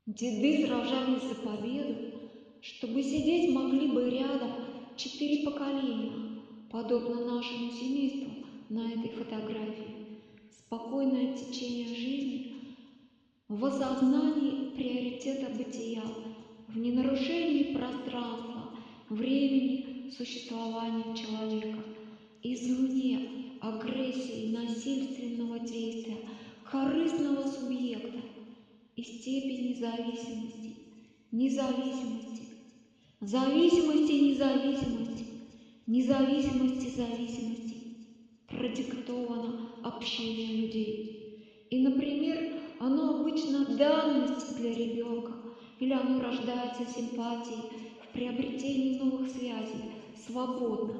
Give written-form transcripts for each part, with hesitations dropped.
Деды сражались за победу, чтобы сидеть могли бы рядом 4 поколения, подобно нашему семейству на этой фотографии. Спокойное течение жизни в осознании приоритета бытия, в ненарушении пространства, времени существования человека, извне агрессии насильственного действия, корыстного субъекта и степени зависимости, независимости, зависимости независимости, независимости зависимости продиктовано общение людей. И, например, оно обычно данность для ребенка, или оно рождается симпатией в приобретении новых связей, свободно.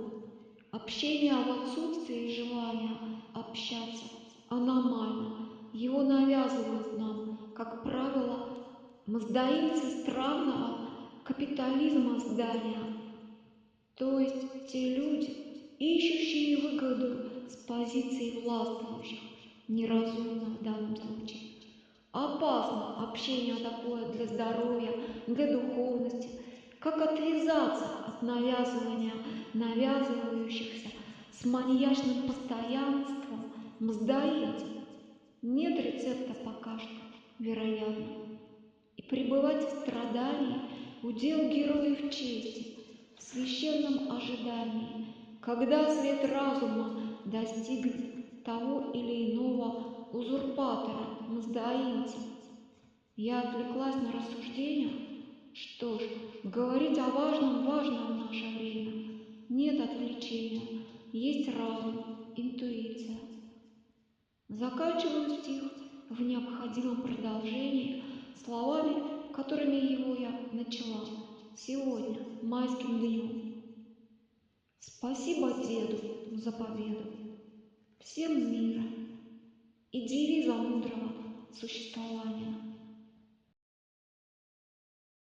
Общение в отсутствии желания общаться аномально. Его навязывают нам, как правило, мздоимцы странного капитализма здания, то есть те люди, ищущие выгоду с позиции властвующих, неразумно в данном случае. Опасно общение такое для здоровья, для духовности. Как отвязаться от навязывания навязывающихся с маньячным постоянством мздоимцев? Нет рецепта пока что, вероятно. И пребывать в страдании удел героев чести, в священном ожидании, когда свет разума достигнет того или иного узурпатора, мздоимца. Я отвлеклась на рассуждения. Что ж, говорить о важном важно в наше время. Нет отвлечения, есть разум, интуиция. Заканчиваю стих в необходимом продолжении словами, которыми его я начала сегодня, майским днем. Спасибо деду за победу, всем мира и девиза мудрого существования.